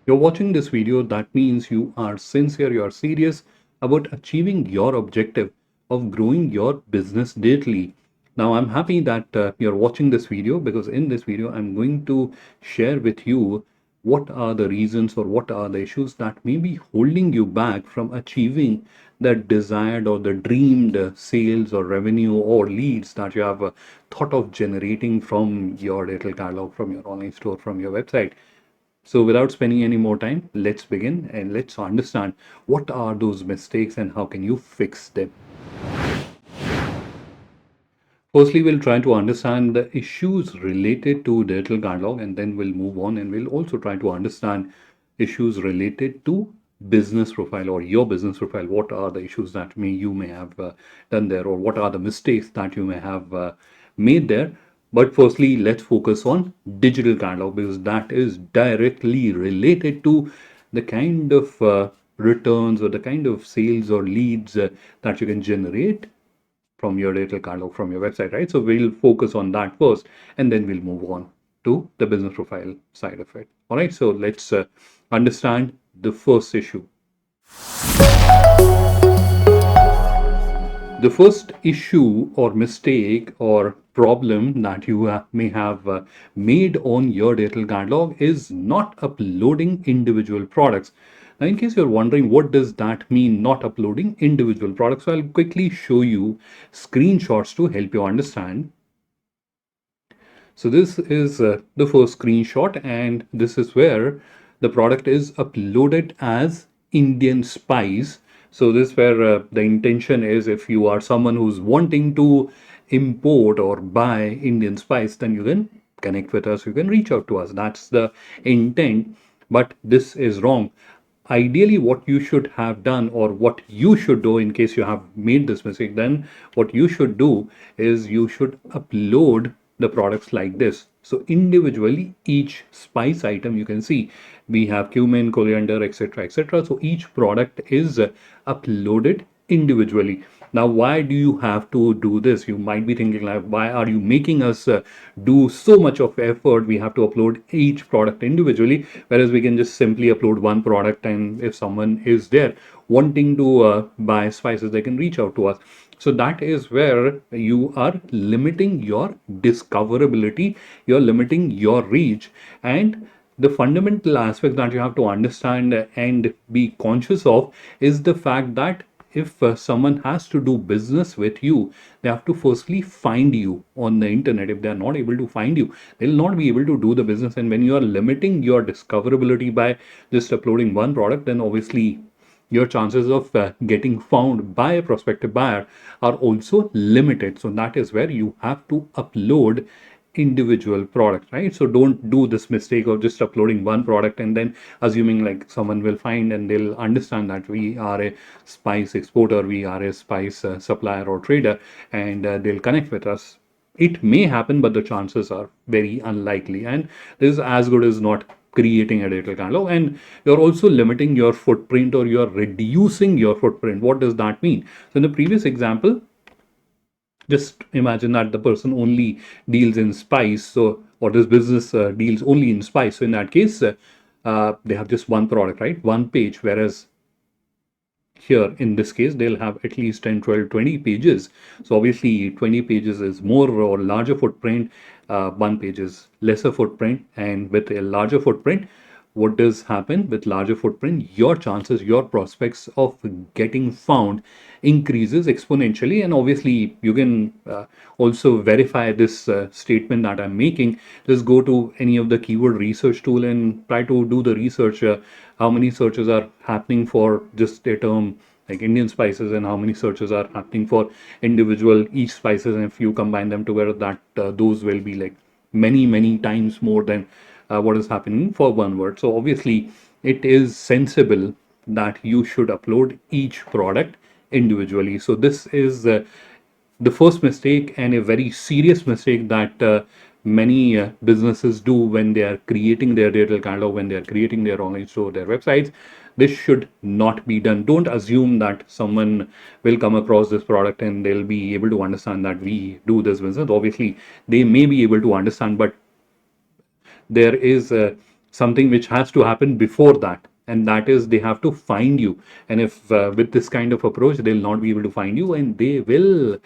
You're watching this video, that means you are sincere, you are serious about achieving your objective of growing your business digitally. Now, I'm happy that you're watching this video because in this video, I'm going to share with you what are the reasons or what are the issues that may be holding you back from achieving the desired or the dreamed sales or revenue or leads that you have thought of generating from your digital catalog, from your online store, from your website. So without spending any more time, let's begin and let's understand what are those mistakes and how can you fix them. Firstly, we'll try to understand the issues related to digital catalog, and then we'll move on and we'll also try to understand issues related to business profile or your business profile. What are the issues that you may have done there, or what are the mistakes that you may have made there. But firstly, let's focus on digital catalog because that is directly related to the kind of returns or the kind of sales or leads that you can generate from your digital catalog from your website, right? So we'll focus on that first and then we'll move on to the business profile side of it. All right, so let's understand the first issue. The first issue or mistake or problem that you may have made on your digital catalog is not uploading individual products. Now, in case you're wondering what does that mean, not uploading individual products, so I'll quickly show you screenshots to help you understand. So this is the first screenshot, and this is where the product is uploaded as Indian Spice. So this is where the intention is, if you are someone who's wanting to import or buy Indian Spice, then you can connect with us, you can reach out to us. That's the intent, but this is wrong. Ideally, what you should have done, or what you should do in case you have made this mistake, then what you should do is you should upload the products like this. So individually, each spice item, you can see we have cumin, coriander, etc., etc. So each product is uploaded individually. Now, why do you have to do this? You might be thinking, like, why are you making us do so much of effort? We have to upload each product individually, whereas we can just simply upload one product, and if someone is there wanting to buy spices, they can reach out to us. So that is where you are limiting your discoverability, you're limiting your reach, and the fundamental aspect that you have to understand and be conscious of is the fact that if someone has to do business with you, they have to firstly find you on the internet. If they are not able to find you, they'll not be able to do the business. And when you are limiting your discoverability by just uploading one product, then obviously your chances of getting found by a prospective buyer are also limited. So that is where you have to upload individual products, right? So don't do this mistake of just uploading one product and then assuming like someone will find and they'll understand that we are a spice exporter, we are a spice supplier or trader, and they'll connect with us. It may happen, but the chances are very unlikely, and this is as good as not creating a digital catalog. And you're also limiting your footprint, or you're reducing your footprint. What does that mean? So in the previous example, just imagine that the person only deals in spice, so or this business deals only in spice. So in that case, they have just one product, right? One page, whereas here in this case they'll have at least 10, 12, 20 pages. So obviously 20 pages is more or larger footprint, one page is lesser footprint. And with a larger footprint, what does happen with larger footprint? Your chances, your prospects of getting found increases exponentially. And obviously you can also verify this statement that I'm making. Just go to any of the keyword research tool and try to do the research. How many searches are happening for just a term like Indian spices, and how many searches are happening for individual each spices, and if you combine them together, that those will be like many times more than what is happening for one word. So obviously it is sensible that you should upload each product individually. So this is the first mistake, and a very serious mistake that many businesses do when they are creating their digital catalog, when they are creating their online store, their websites. This should not be done. Don't assume that someone will come across this product and they'll be able to understand that we do this business. Obviously they may be able to understand, but there is something which has to happen before that, and that is they have to find you. And if with this kind of approach, they'll not be able to find you, and they will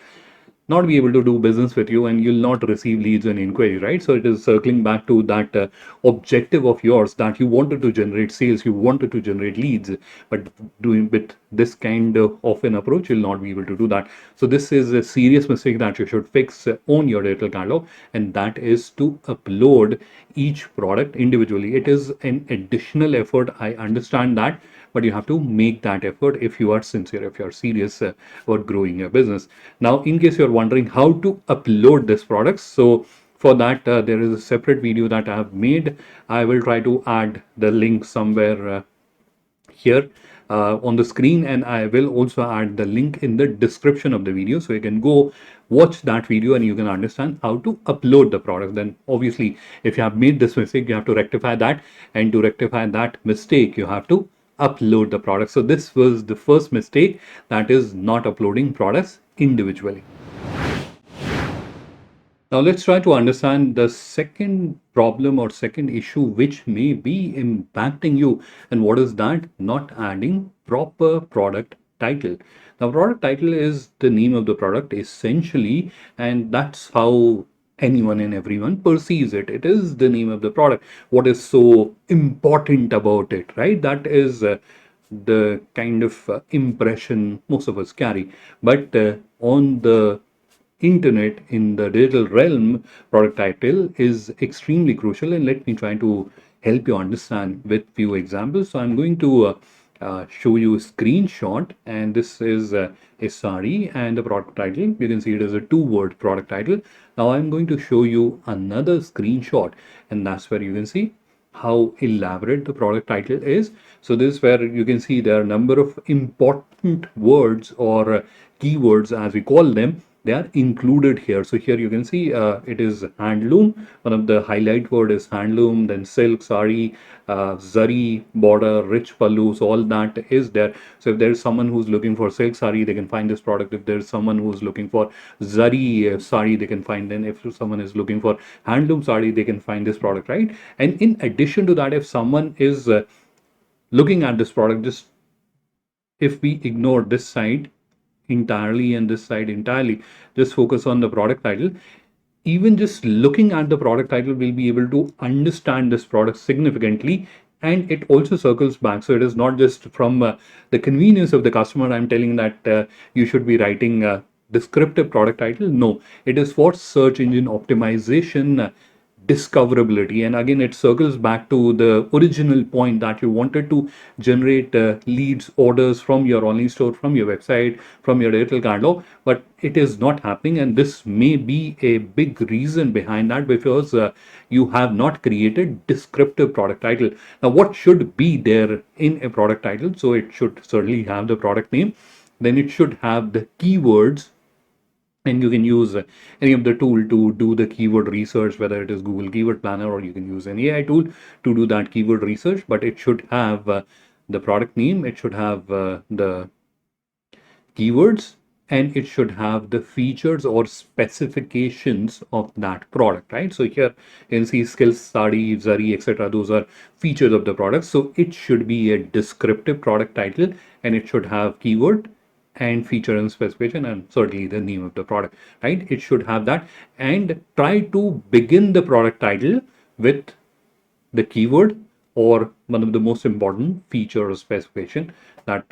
not be able to do business with you, and you'll not receive leads and inquiry, right? So it is circling back to that objective of yours, that you wanted to generate sales, you wanted to generate leads, but doing with this kind of an approach, you'll not be able to do that. So this is a serious mistake that you should fix on your digital catalog, and that is to upload each product individually. It is an additional effort, I understand that, but you have to make that effort if you are sincere, if you are serious about growing your business. Now, in case you're wondering how to upload this product, so for that, there is a separate video that I have made. I will try to add the link somewhere here on the screen, and I will also add the link in the description of the video, so you can go watch that video and you can understand how to upload the product. Then obviously, if you have made this mistake, you have to rectify that, and to rectify that mistake, you have to upload the product. So this was the first mistake, that is not uploading products individually. Now let's try to understand the second problem or second issue which may be impacting you. And what is that? Not adding proper product title. Now, product title is the name of the product essentially, and that's how anyone and everyone perceives it. It is the name of the product. What is so important about it, right? That is the kind of impression most of us carry. But on the internet, in the digital realm, product title is extremely crucial, and let me try to help you understand with few examples. So I'm going to show you a screenshot, and this is a sari, and the product title, you can see it is a two-word product title. Now I'm going to show you another screenshot, and that's where you can see how elaborate the product title is. So this is where you can see there are a number of important words or keywords, as we call them. They are included here. So here you can see it is handloom. One of the highlight word is handloom, then silk, sari, zari, border, rich pallu. So all that is there. So if there is someone who's looking for silk sari, they can find this product. If there's someone who's looking for zari sari, they can find. Then if someone is looking for handloom sari, they can find this product, right? And in addition to that, if someone is looking at this product, just if we ignore this side entirely and this side entirely, just focus on the product title, even just looking at the product title, we'll be able to understand this product significantly. And it also circles back. So it is not just from the convenience of the customer, I'm telling that you should be writing a descriptive product title. No, it is for search engine optimization, discoverability. And again, it circles back to the original point that you wanted to generate leads, orders from your online store, from your website, from your digital catalog, but it is not happening. And this may be a big reason behind that, because you have not created descriptive product title. Now, what should be there in a product title? So it should certainly have the product name, then it should have the keywords, and you can use any of the tool to do the keyword research, whether it is Google Keyword Planner, or you can use an AI tool to do that keyword research. But it should have the product name, it should have the keywords, and it should have the features or specifications of that product, right? So here you can see skills, sari, zari, etc. Those are features of the product. So it should be a descriptive product title, and it should have keyword and feature and specification, and certainly the name of the product, right? It should have that. And try to begin the product title with the keyword or one of the most important feature or specification that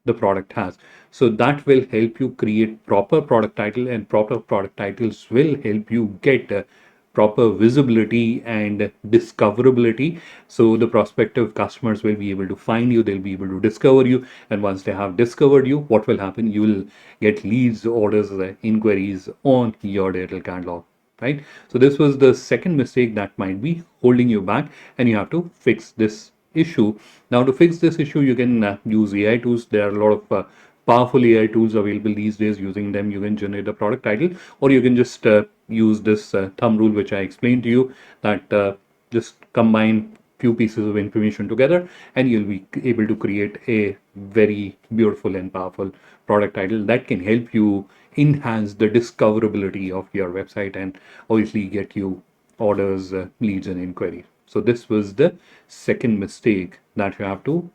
the product has. So that will help you create proper product title, and proper product titles will help you get proper visibility and discoverability. So the prospective customers will be able to find you, they'll be able to discover you. And once they have discovered you, what will happen? You will get leads, orders, inquiries on your digital catalog, right? So this was the second mistake that might be holding you back, and you have to fix this issue. Now, to fix this issue, you can use AI tools. There are a lot of powerful AI tools available these days. Using them, you can generate a product title, or you can just use this thumb rule, which I explained to you, that just combine few pieces of information together, and you'll be able to create a very beautiful and powerful product title that can help you enhance the discoverability of your website, and obviously get you orders, leads, and inquiries. So this was the second mistake that you have to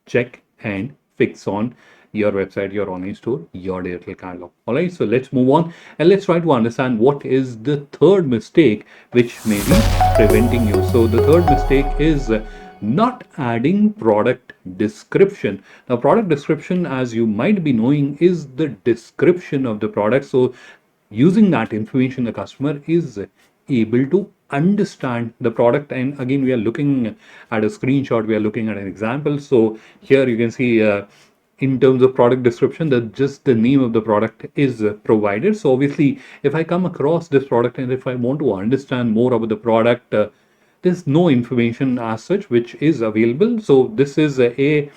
check and fix on your website, your online store, your digital catalog. All right, so let's move on and let's try to understand what is the third mistake which may be preventing you. So the third mistake is not adding product description. Now, product description, as you might be knowing, is the description of the product. So using that information, the customer is able to understand the product. And again, we are looking at a screenshot, we are looking at an example. So here you can see in terms of product description that just the name of the product is provided. So obviously, if I come across this product and if I want to understand more about the product, there's no information as such which is available. So this is a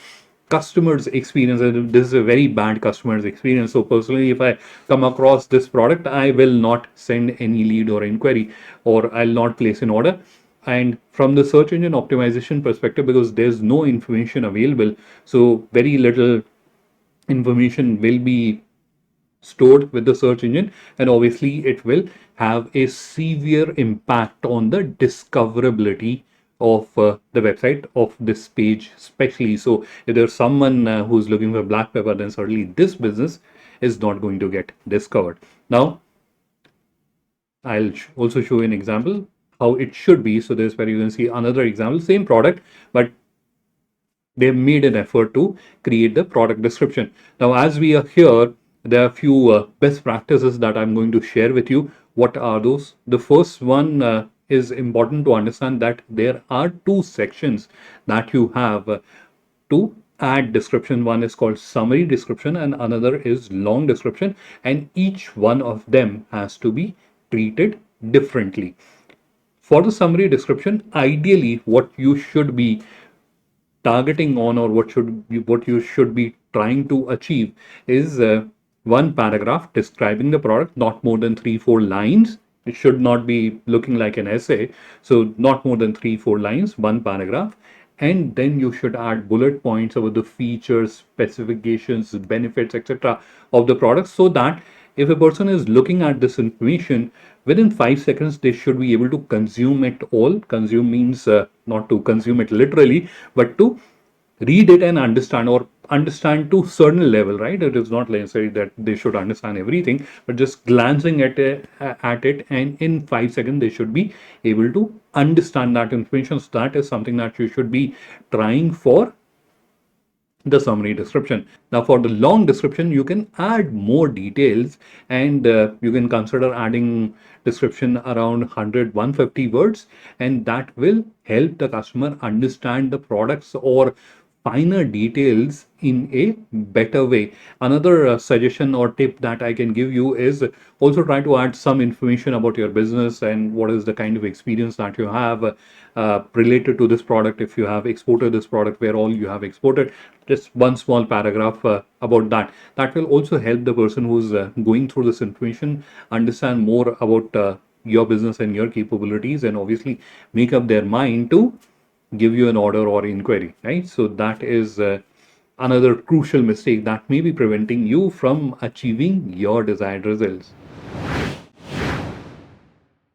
customer's experience, and this is a very bad customer's experience. So personally, if I come across this product, I will not send any lead or inquiry, or I'll not place an order. And from the search engine optimization perspective, because there's no information available, so very little information will be stored with the search engine, and obviously it will have a severe impact on the discoverability of the website of this page especially. So if there's someone who's looking for black pepper, then certainly this business is not going to get discovered. Now I'll also show you an example how it should be. So there's where you can see another example, same product, but they've made an effort to create the product description. Now, as we are here, there are a few best practices that I'm going to share with you. What are those? The first one is important to understand that there are two sections that you have to add description. One is called summary description and another is long description, and each one of them has to be treated differently. For the summary description, ideally what you should be targeting on, or what you should be trying to achieve, is one paragraph describing the product, not more than 3-4 lines. It should not be looking like an essay, so not more than 3-4 lines, one paragraph. And then you should add bullet points about the features, specifications, benefits, etc. of the product, so that if a person is looking at this information, within 5 seconds they should be able to consume it all. Consume means not to consume it literally, but to read it and understand, or understand to certain level, right? It is not necessary that they should understand everything, but just glancing at it, and in 5 seconds they should be able to understand that information. So that is something that you should be trying for the summary description. Now, for the long description, you can add more details, and you can consider adding description around 100-150 words, and that will help the customer understand the products or finer details in a better way. Another suggestion or tip that I can give you is also try to add some information about your business and what is the kind of experience that you have related to this product. If you have exported this product, where all you have exported, just one small paragraph about that. That will also help the person who's going through this information understand more about your business and your capabilities, and obviously make up their mind to give you an order or inquiry, right? So that is another crucial mistake that may be preventing you from achieving your desired results.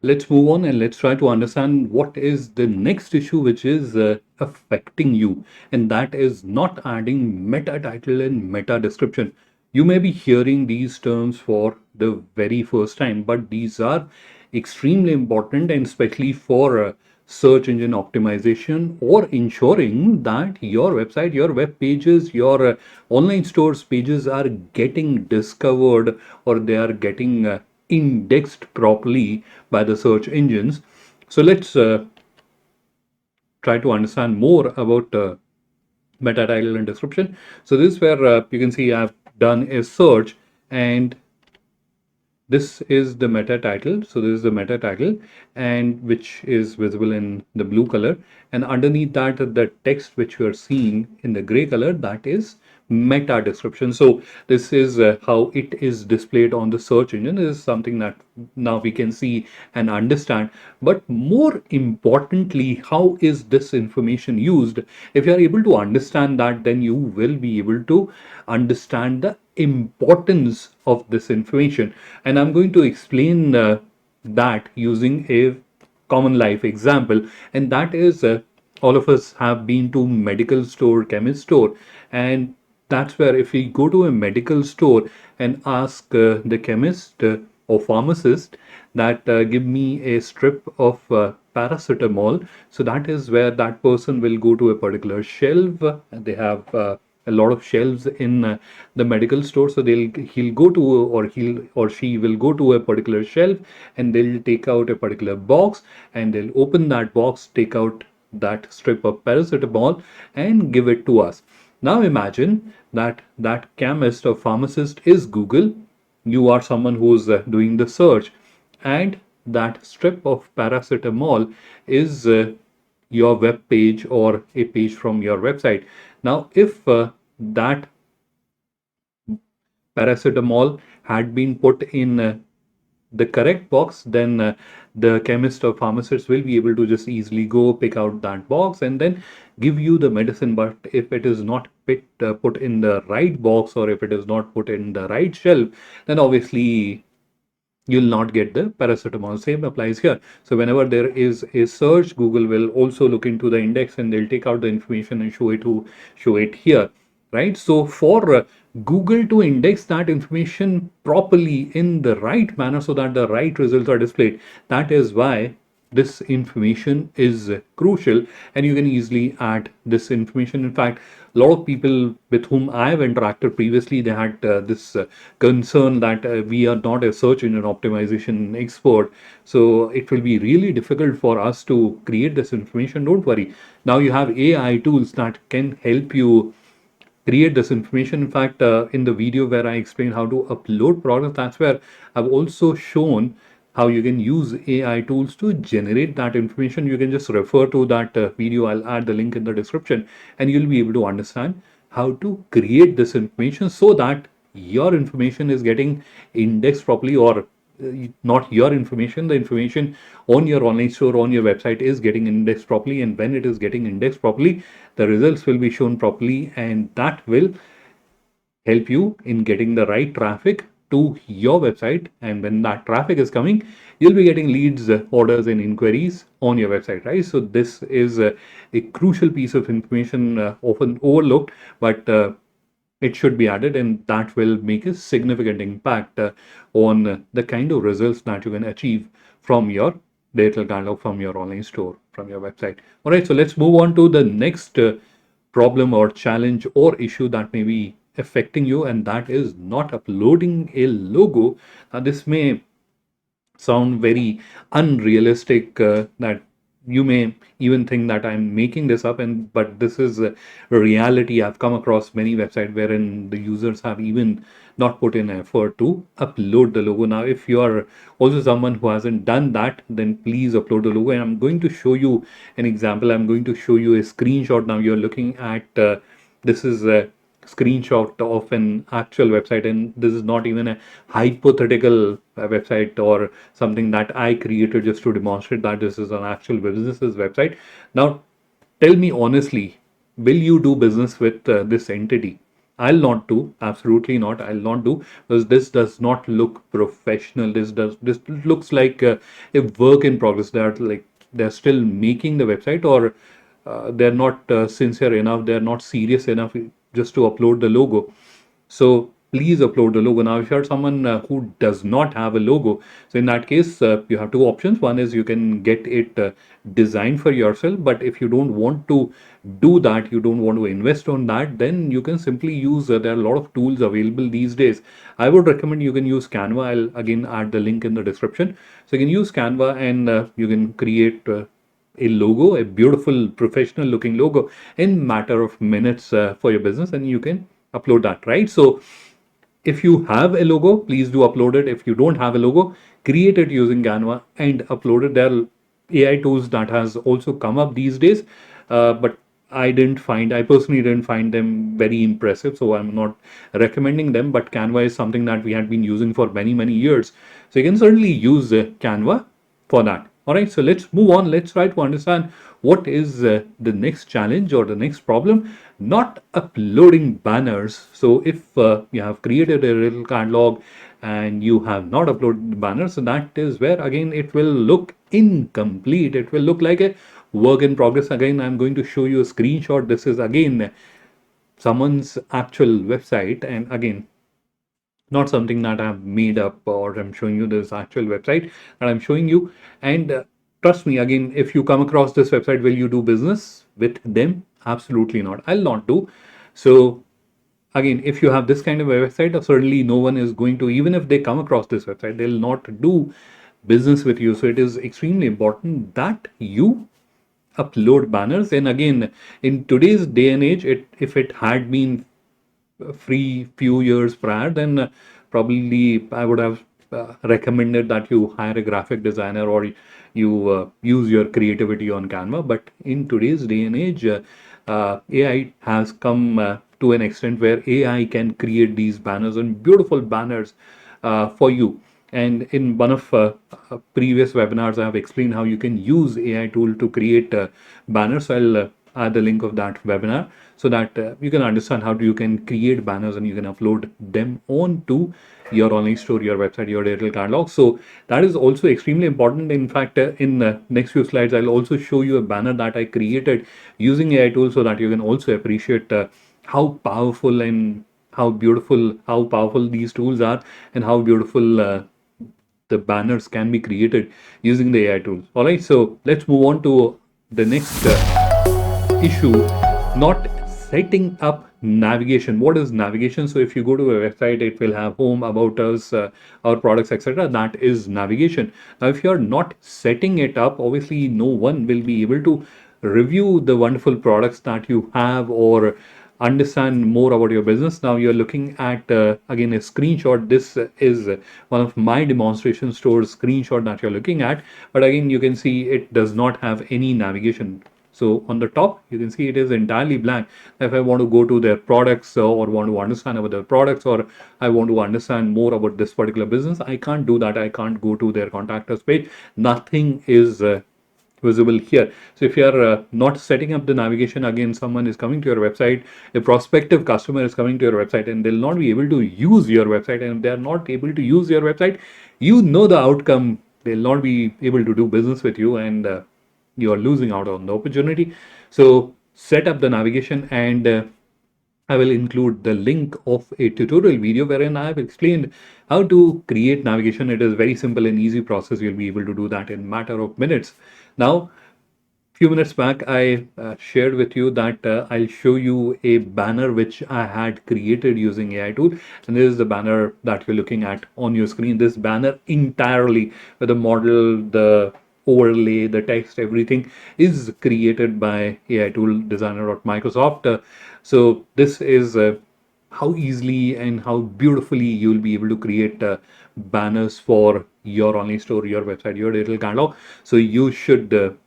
Let's move on and let's try to understand what is the next issue which is affecting you, and that is not adding meta title and meta description. You may be hearing these terms for the very first time, but these are extremely important, and especially for search engine optimization, or ensuring that your website, your web pages, your online stores pages are getting discovered, or they are getting indexed properly by the search engines. So let's try to understand more about meta title and description. So this is where you can see I've done a search, and this is the meta title. So this is the meta title, and which is visible in the blue color, and underneath that the text which you are seeing in the gray color, that is meta description. So this is how it is displayed on the search engine. This is something that now we can see and understand. But more importantly, how is this information used? If you are able to understand that, then you will be able to understand the importance of this information. And I'm going to explain that using a common life example, and that is all of us have been to medical store, chemist store, and that's where if we go to a medical store and ask the chemist or pharmacist that give me a strip of paracetamol, so that is where that person will go to a particular shelf. They have a lot of shelves in the medical store, so he'll go to, or he'll or she will go to a particular shelf, and they'll take out a particular box, and they'll open that box, take out that strip of paracetamol, and give it to us. Now imagine that that chemist or pharmacist is Google. You are someone who's doing the search, and that strip of paracetamol is your web page or a page from your website. Now, if that paracetamol had been put in the correct box, then the chemist or pharmacist will be able to just easily go pick out that box and then give you the medicine. But if it is not put in the right box, or if it is not put in the right shelf, then obviously you'll not get the paracetamol. Same applies here. So whenever there is a search, Google will also look into the index, and they'll take out the information and show it here, right? So for Google to index that information properly in the right manner so that the right results are displayed, that is why this information is crucial, and you can easily add this information. In fact, a lot of people with whom I have interacted previously, they had this concern that we are not a search engine optimization expert, so it will be really difficult for us to create this information. Don't worry, now you have AI tools that can help you create this information. In fact, in the video where I explain how to upload products, that's where I've also shown how you can use AI tools to generate that information. You can just refer to that video. I'll add the link in the description, and you'll be able to understand how to create this information so that your information is getting indexed properly, or not your information, the information on your online store, on your website is getting indexed properly. And when it is getting indexed properly, the results will be shown properly, and that will help you in getting the right traffic to your website. And when that traffic is coming, you'll be getting leads, orders, and inquiries on your website, right? So this is a crucial piece of information, often overlooked, but it should be added, and that will make a significant impact on the kind of results that you can achieve from your digital catalog, from your online store, from your website. All right, so let's move on to the next problem or challenge or issue that may be affecting you, and that is not uploading a logo. Now, this may sound very unrealistic, that you may even think that I'm making this up, and but this is a reality. I've come across many websites wherein the users have even not put in effort to upload the logo. Now, if you are also someone who hasn't done that, then please upload the logo, and I'm going to show you an example. I'm going to show you a screenshot. Now you're looking at this is a screenshot of an actual website, and this is not even a hypothetical website or something that I created just to demonstrate that this is an actual business's website. Now, tell me honestly, will you do business with this entity? I'll not do, absolutely not. I'll not do, because this does not look professional. This looks like a work in progress. They're still making the website, or they're not sincere enough. They're not serious enough just to upload the logo. So please upload the logo. Now, if you're someone who does not have a logo, so in that case, you have two options. One is you can get it designed for yourself. But if you don't want to do that, you don't want to invest on that, then you can simply use, there are a lot of tools available these days. I would recommend you can use Canva. I'll again add the link in the description. So you can use Canva, and you can create a logo, a beautiful professional looking logo in matter of minutes for your business, and you can upload that, right? So if you have a logo, please do upload it. If you don't have a logo, create it using Canva and upload it. There are AI tools that has also come up these days, but I personally didn't find them very impressive, so I'm not recommending them. But Canva is something that we had been using for many, many years. So you can certainly use Canva for that. All right, so let's move on. Let's try to understand what is the next challenge or the next problem. Not uploading banners. So if you have created a little catalog and you have not uploaded banners, so that is where again it will look incomplete. It will look like a work in progress. Again, I'm going to show you a screenshot. This is again someone's actual website, and again, not something that I've made up or I'm showing you. This actual website that I'm showing you. And trust me, again, if you come across this website, will you do business with them? Absolutely not. I'll not do. So again, if you have this kind of a website, certainly no one is going to, even if they come across this website, they'll not do business with you. So it is extremely important that you upload banners. And again, in today's day and age, if it had been free few years prior, then probably I would have recommended that you hire a graphic designer or you use your creativity on Canva. But in today's day and age, AI has come to an extent where AI can create these banners and beautiful banners for you. And in one of previous webinars, I have explained how you can use AI tool to create banners. So I'll add the link of that webinar so that you can understand how you can create banners and you can upload them onto your online store, your website, your digital catalog. So that is also extremely important. In fact, in next few slides, I'll also show you a banner that I created using AI tools so that you can also appreciate how powerful and how powerful these tools are, and how beautiful the banners can be created using the AI tools. All right, so let's move on to the next issue, not setting up navigation. What is navigation? So if you go to a website, it will have home, about us, our products, etc. That is navigation. Now if you're not setting it up, obviously no one will be able to review the wonderful products that you have or understand more about your business. Now you're looking at again a screenshot. This is one of my demonstration stores screenshot that you're looking at, but again you can see it does not have any navigation. So on the top, you can see it is entirely blank. If I want to go to their products or want to understand about their products, or I want to understand more about this particular business, I can't do that. I can't go to their contact us page. Nothing is visible here. So if you are not setting up the navigation, again, someone is coming to your website, a prospective customer is coming to your website, and they'll not be able to use your website. And if they are not able to use your website, you know the outcome. They'll not be able to do business with you, and you are losing out on the opportunity. So set up the navigation, and I will include the link of a tutorial video wherein I have explained how to create navigation. It is very simple and easy process. You'll be able to do that in matter of minutes. Now, few minutes back, I shared with you that I'll show you a banner which I had created using AI tool. And this is the banner that you're looking at on your screen. This banner entirely with the model, the overlay, the text, everything is created by AI tool designer.microsoft. So this is how easily and how beautifully you'll be able to create banners for your online store, your website, your digital catalog. So you should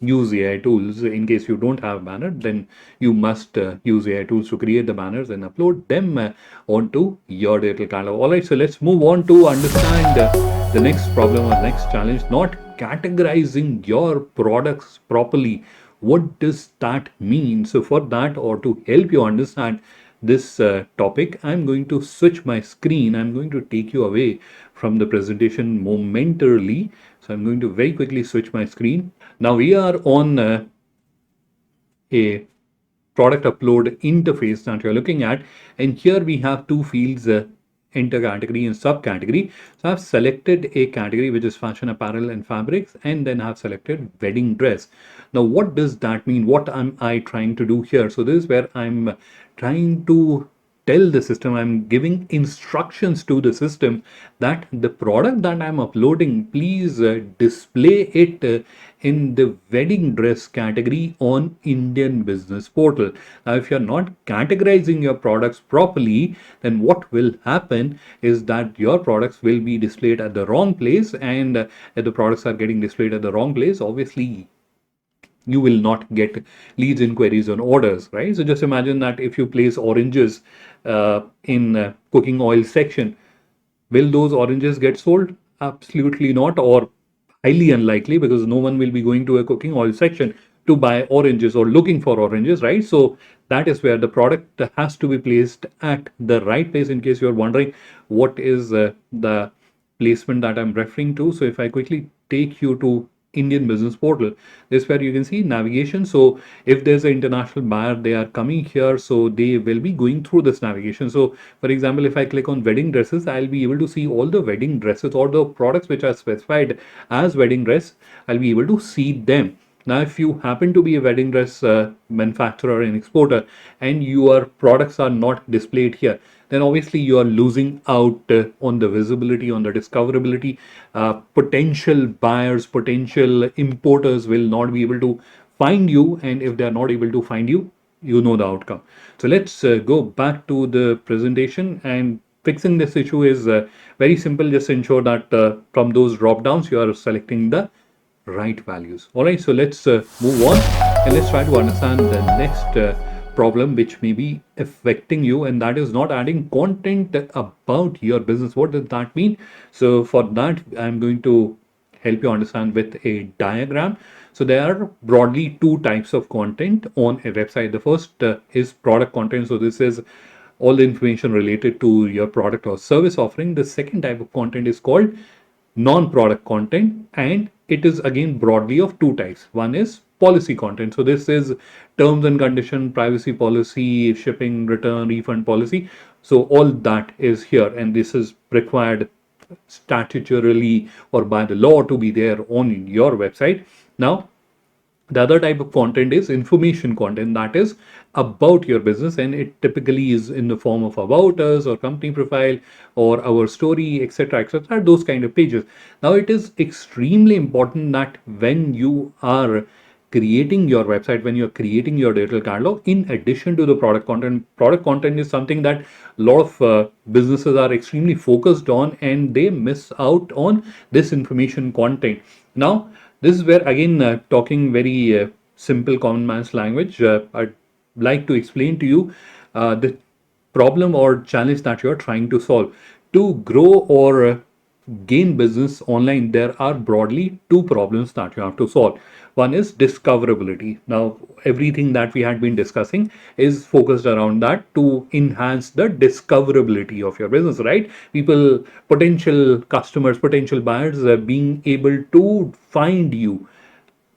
use AI tools. In case you don't have a banner, then you must use AI tools to create the banners and upload them onto your digital catalog. All right, so let's move on to understand the next problem or next challenge, not categorizing your products properly. What does that mean? So for that, or to help you understand this topic, I'm going to switch my screen. I'm going to take you away from the presentation momentarily. So I'm going to very quickly switch my screen. Now we are on a product upload interface that you're looking at, and here we have two fields, enter category and subcategory. So I've selected a category which is fashion apparel and fabrics, and then I've selected wedding dress. Now what does that mean? What am I trying to do here? So this is where I'm trying to tell the system, I'm giving instructions to the system that the product that I'm uploading, please display it in the wedding dress category on Indian Business Portal. Now, if you're not categorizing your products properly, then what will happen is that your products will be displayed at the wrong place, and if the products are getting displayed at the wrong place, obviously you will not get leads, inquiries, on orders, right? So just imagine that if you place oranges in cooking oil section, will those oranges get sold? Absolutely not, or highly unlikely, because no one will be going to a cooking oil section to buy oranges or looking for oranges, right? So that is where the product has to be placed at the right place. In case you're wondering what is the placement that I'm referring to, so if I quickly take you to Indian business portal. This is where you can see navigation. So if there's an international buyer, they are coming here, so they will be going through this navigation. So for example, if I click on wedding dresses, I'll be able to see all the wedding dresses or the products which are specified as wedding dress. I'll be able to see them. Now, if you happen to be a wedding dress manufacturer and exporter and your products are not displayed here, then obviously you are losing out on the visibility, on the discoverability. Potential buyers, potential importers will not be able to find you, and if they are not able to find you, you know the outcome. So let's go back to the presentation, and fixing this issue is very simple. Just ensure that from those drop downs you are selecting the right values. All right, so let's move on and let's try to understand the next problem which may be affecting you, and that is not adding content about your business. What does that mean? So for that, I'm going to help you understand with a diagram. So there are broadly two types of content on a website. The first is product content. So this is all the information related to your product or service offering. The second type of content is called non-product content, and it is again broadly of two types. One is policy content. So this is terms and condition, privacy policy, shipping, return, refund policy. So all that is here, and this is required statutorily or by the law to be there on your website. Now, the other type of content is information content, that is about your business, and it typically is in the form of about us or company profile or our story, etc., etc., those kind of pages. Now, it is extremely important that when you are creating your website, when you're creating your digital catalog, in addition to the product content is something that a lot of businesses are extremely focused on, and they miss out on this information content. Now, this is where again talking very simple common man's language, I'd like to explain to you the problem or challenge that you're trying to solve. To grow or gain business online, there are broadly two problems that you have to solve. One is discoverability. Now, everything that we had been discussing is focused around that to enhance the discoverability of your business, right? People, potential customers, potential buyers being able to find you.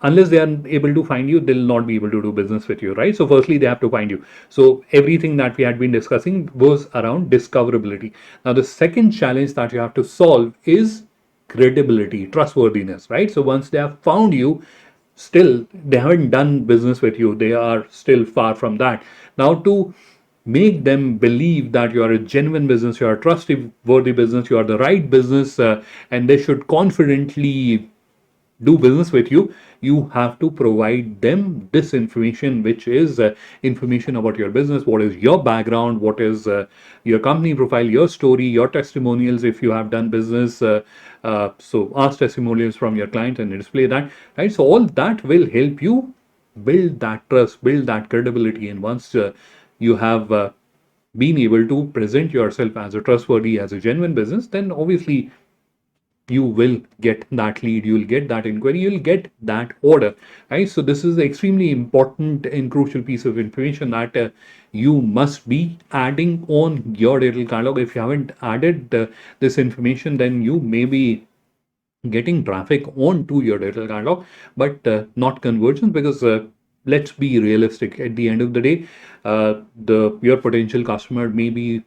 Unless they are able to find you, they'll not be able to do business with you, right? So firstly, they have to find you. So everything that we had been discussing was around discoverability. Now, the second challenge that you have to solve is credibility, trustworthiness, right? So once they have found you, still they haven't done business with you, they are still far from that. Now, to make them believe that you are a genuine business, you are a trustworthy business, you are the right business, and they should confidently do business with you, you have to provide them this information, which is information about your business. What is your background? What is your company profile, your story, your testimonials if you have done business. So ask testimonials from your clients and display that, right? So all that will help you build that trust, build that credibility. And once you have been able to present yourself as a trustworthy, as a genuine business, then obviously you will get that lead, you'll get that inquiry, you'll get that order, right? So this is extremely important and crucial piece of information that you must be adding on your digital catalog. If you haven't added this information, then you may be getting traffic onto your digital catalog, but not conversions, because let's be realistic. At the end of the day, the your potential customer may be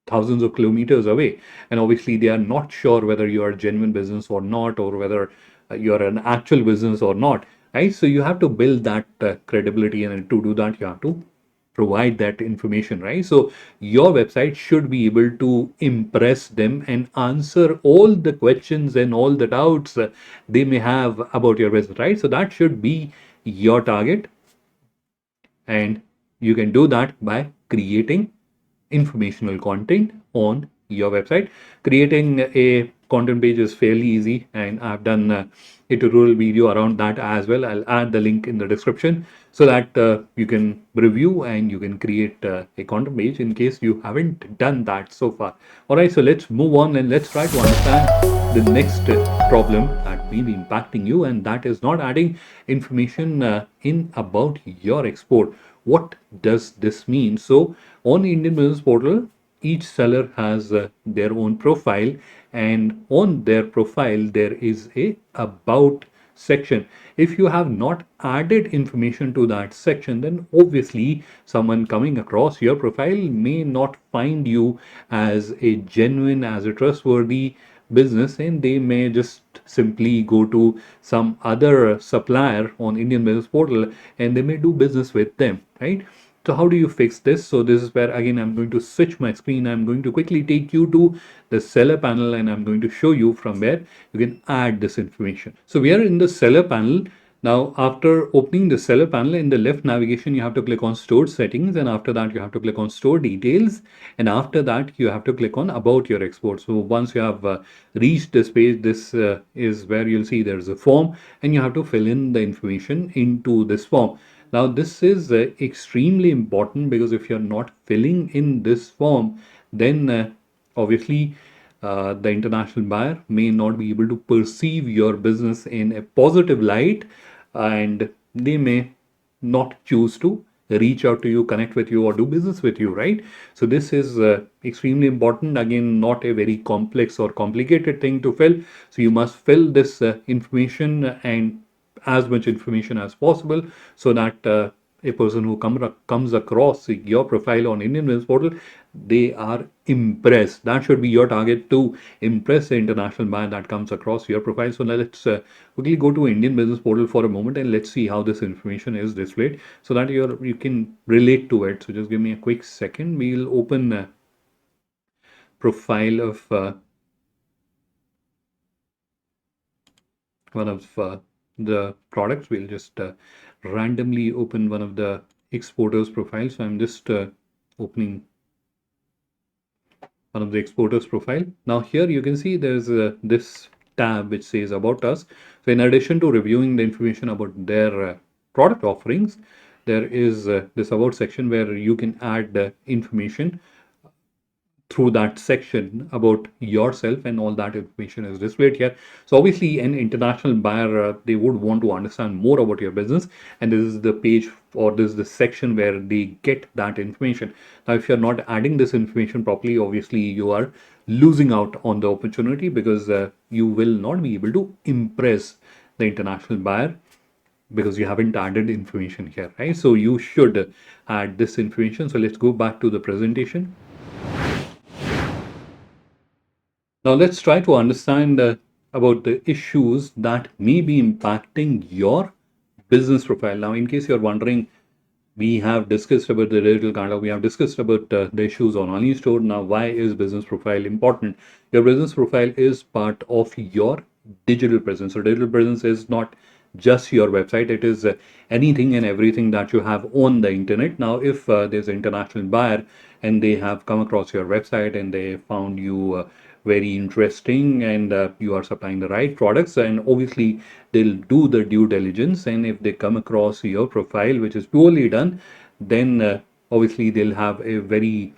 thousands of kilometers away, and obviously they are not sure whether you are a genuine business or not, or whether you are an actual business or not, right? So you have to build that credibility, and to do that you have to provide that information, right? So your website should be able to impress them and answer all the questions and all the doubts they may have about your business, right? So that should be your target, and you can do that by creating informational content on your website. Creating a content page is fairly easy, and I've done a tutorial video around that as well. I'll add the link in the description so that you can review and you can create a content page in case you haven't done that so far. All right, so let's move on and let's try to understand the next problem that may be impacting you, and that is not adding information in about your export. What does this mean? So on Indian Business Portal, each seller has their own profile, and on their profile there is a about section. If you have not added information to that section, then obviously someone coming across your profile may not find you as a genuine, as a trustworthy business, and they may just simply go to some other supplier on Indian Business Portal and they may do business with them, right? So how do you fix this? So this is where again I'm going to switch my screen. I'm going to quickly take you to the seller panel and I'm going to show you from where you can add this information. So we are in the seller panel. Now, after opening the seller panel, in the left navigation, you have to click on store settings, and after that, you have to click on store details, and after that, you have to click on about your export. So once you have reached this page, this is where you'll see there's a form, and you have to fill in the information into this form. Now, this is extremely important because if you're not filling in this form, then obviously the international buyer may not be able to perceive your business in a positive light and they may not choose to reach out to you, connect with you, or do business with you, right? So, this is extremely important. Again, not a very complex or complicated thing to fill. So, you must fill this information and as much information as possible so that a person who comes across your profile on Indian Business Portal, they are impressed. That should be your target, to impress the international buyer that comes across your profile. So now let's quickly go to Indian Business Portal for a moment and let's see how this information is displayed so that you can relate to it. So just give me a quick second. We'll open a profile of one of the products. We'll just randomly open one of the exporters profiles. So I'm just opening one of the exporters profile. Now here you can see there's this tab which says about us. So in addition to reviewing the information about their product offerings, there is this about section where you can add information through that section about yourself, and all that information is displayed here. So obviously an international buyer, they would want to understand more about your business, and this is the page or this is the section where they get that information. Now if you're not adding this information properly, obviously you are losing out on the opportunity because you will not be able to impress the international buyer because you haven't added information here, right? So you should add this information. So let's go back to the presentation. Now let's try to understand about the issues that may be impacting your business profile. Now, in case you're wondering, we have discussed about the digital catalog. We have discussed about the issues on online store. Now, why is business profile important? Your business profile is part of your digital presence. So, digital presence is not just your website. It is anything and everything that you have on the internet. Now, if there's an international buyer and they have come across your website and they found you very interesting and you are supplying the right products, and obviously they'll do the due diligence, and if they come across your profile which is poorly done, then obviously they'll have a very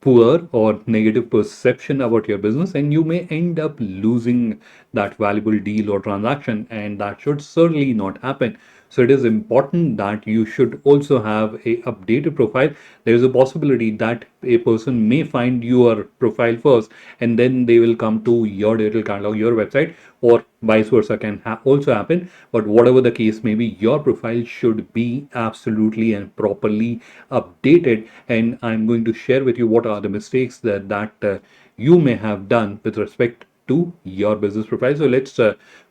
poor or negative perception about your business, and you may end up losing that valuable deal or transaction, and that should certainly not happen. So it is important that you should also have a updated profile. There is a possibility that a person may find your profile first and then they will come to your digital catalog, your website, or vice versa can also happen. But whatever the case may be, your profile should be absolutely and properly updated. And I'm going to share with you what are the mistakes that you may have done with respect to your business profile. So let's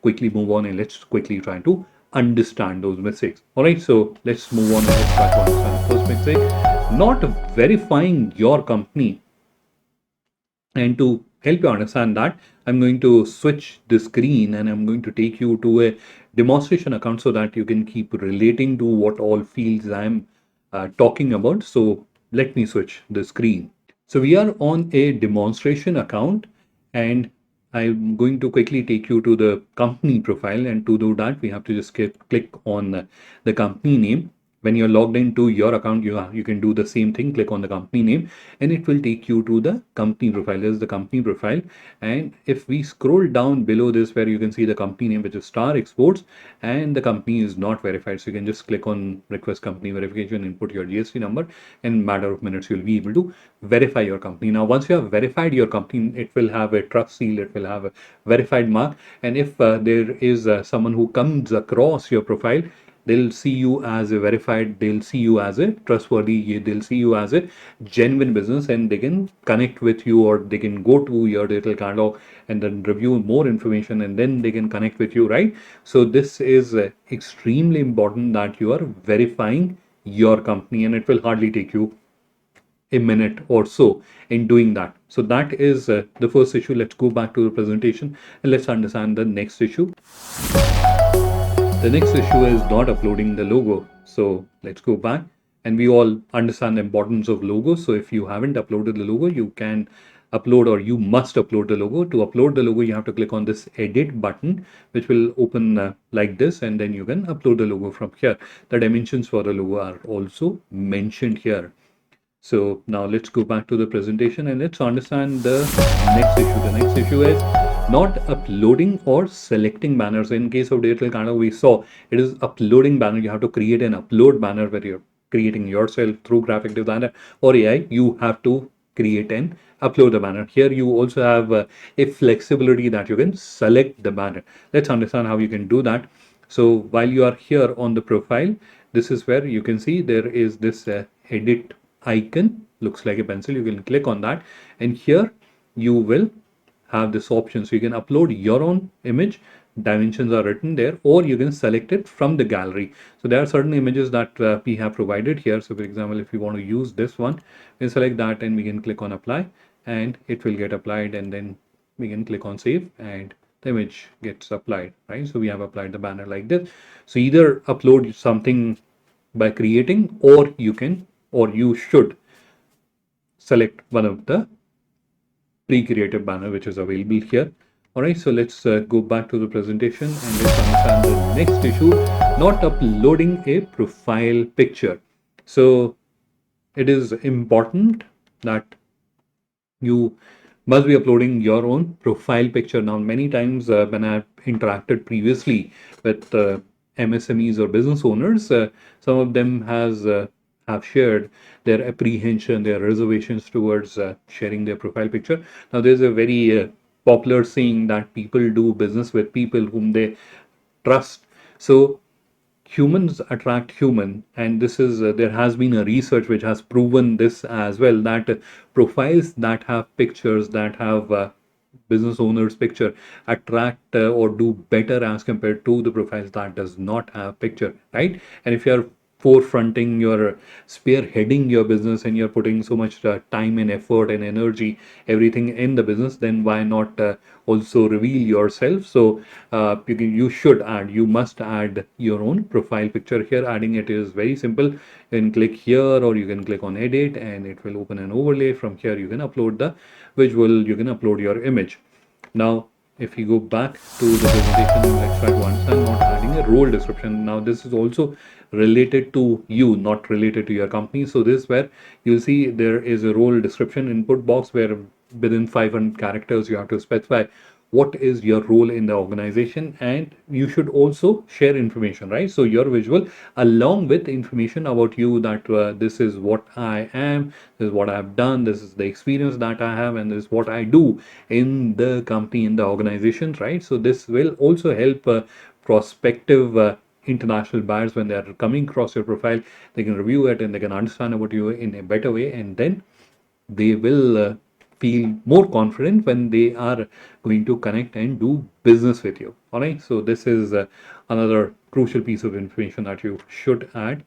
quickly move on and let's quickly try to understand those mistakes. All right, so let's move on and let's try to understand the first mistake: not verifying your company. And to help you understand that, I'm going to switch the screen and I'm going to take you to a demonstration account so that you can keep relating to what all fields I'm talking about. So let me switch the screen. So we are on a demonstration account and I'm going to quickly take you to the company profile. And to do that, we have to just click on the company name. when you're logged into your account, you can do the same thing. Click on the company name, and it will take you to the company profile. This is the company profile, and if we scroll down below this, where you can see the company name, which is Star Exports, and the company is not verified, so you can just click on request company verification, input your GST number, in matter of minutes you'll be able to verify your company. Now once you have verified your company, it will have a trust seal, it will have a verified mark, and if there is someone who comes across your profile, they'll see you as a verified, they'll see you as a trustworthy, they'll see you as a genuine business, and they can connect with you, or they can go to your digital catalog and then review more information, and then they can connect with you, right? So this is extremely important that you are verifying your company, and it will hardly take you a minute or so in doing that. So that is the first issue. Let's go back to the presentation and let's understand the next issue. The next issue is not uploading the logo. So let's go back, and we all understand the importance of logos. So if you haven't uploaded the logo, you can upload, or you must upload the logo. To upload the logo, you have to click on this edit button, which will open like this, and then you can upload the logo from here. The dimensions for the logo are also mentioned here. So now let's go back to the presentation and let's understand the next issue. The next issue is not uploading or selecting banners. In case of digital catalog, we saw it is uploading banner. You have to create an upload banner where you're creating yourself through graphic designer or AI. You have to create and upload the banner. Here you also have a flexibility that you can select the banner. Let's understand how you can do that. So while you are here on the profile, this is where you can see there is this edit icon, looks like a pencil. You can click on that, and here you will have this option. So you can upload your own image, dimensions are written there, or you can select it from the gallery. So there are certain images that we have provided here. So for example, if we want to use this one, we select that and we can click on apply, and it will get applied, and then we can click on save, and the image gets applied, right? So we have applied the banner like this. So either upload something by creating, or you can, or you should select one of the pre-created banner which is available here. All right, so let's go back to the presentation and let's understand the next issue, not uploading a profile picture. So it is important that you must be uploading your own profile picture. Now, many times when I've interacted previously with MSMEs or business owners, some of them have shared their apprehension, their reservations towards sharing their profile picture. Now, there's a very popular saying that people do business with people whom they trust. So humans attract human, and this is there has been a research which has proven this as well, that profiles that have pictures, that have business owners picture, attract or do better as compared to the profiles that does not have picture, right? And if you're forefronting, you're spearheading your business, and you're putting so much time and effort and energy, everything in the business, then why not also reveal yourself? So you should add, you must add your own profile picture here. Adding it is very simple. You can click here, or you can click on edit, and it will open an overlay. From here you can upload the visual, you can upload your image. Now if you go back to the presentation, let's try to understand not adding a role description. Now this is also related to you, not related to your company. So this is where you'll see there is a role description input box, where within 500 characters you have to specify what is your role in the organization, and you should also share information, right? So your visual along with information about you, that this is what I am, this is what I have done, this is the experience that I have, and this is what I do in the company, in the organization, right? So this will also help prospective international buyers, when they are coming across your profile, they can review it and they can understand about you in a better way, and then they will feel more confident when they are going to connect and do business with you. All right, so this is another crucial piece of information that you should add.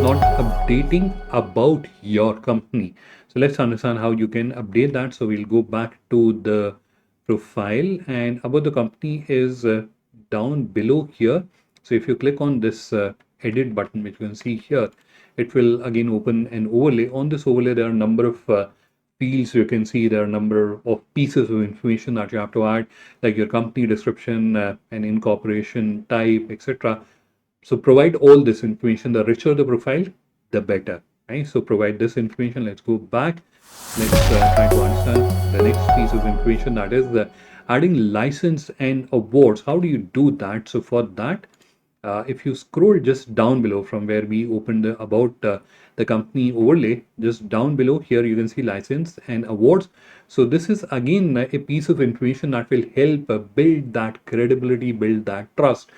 Not updating about your company. So let's understand how you can update that. So we'll go back to the profile, and about the company is down below here. So if you click on this edit button, which you can see here, it will again open an overlay. On this overlay, there are a number of fields. You can see there are a number of pieces of information that you have to add, like your company description, an incorporation type, etc. So provide all this information. The richer the profile, the better. Right? So provide this information. Let's go back. Let's try to understand the next piece of information, that is adding license and awards. How do you do that? So for that, if you scroll just down below from where we opened about the company overlay, just down below here you can see license and awards. So this is again a piece of information that will help build that credibility, build that trust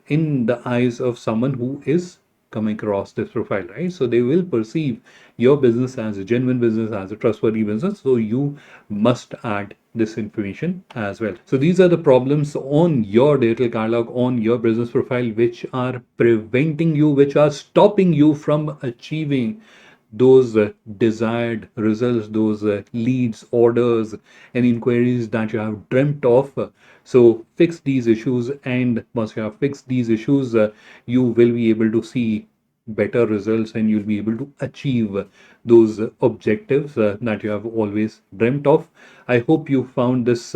in the eyes of someone who is coming across this profile, right? So they will perceive your business as a genuine business, as a trustworthy business. So you must add this information as well. So these are the problems on your digital catalog, on your business profile, which are preventing you, which are stopping you from achieving those desired results, those leads, orders, and inquiries that you have dreamt of. So fix these issues, and once you have fixed these issues, you will be able to see better results and you'll be able to achieve those objectives that you have always dreamt of. I hope you found this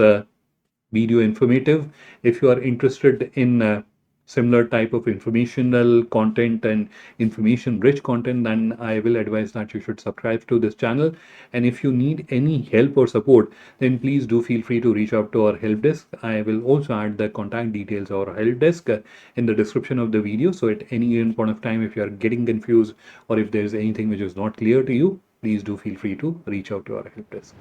video informative. If you are interested in similar type of informational content and information rich content, then I will advise that you should subscribe to this channel. And if you need any help or support, then please do feel free to reach out to our help desk. I will also add the contact details of our help desk in the description of the video. So at any given point of time, if you are getting confused or if there is anything which is not clear to you, please do feel free to reach out to our help desk.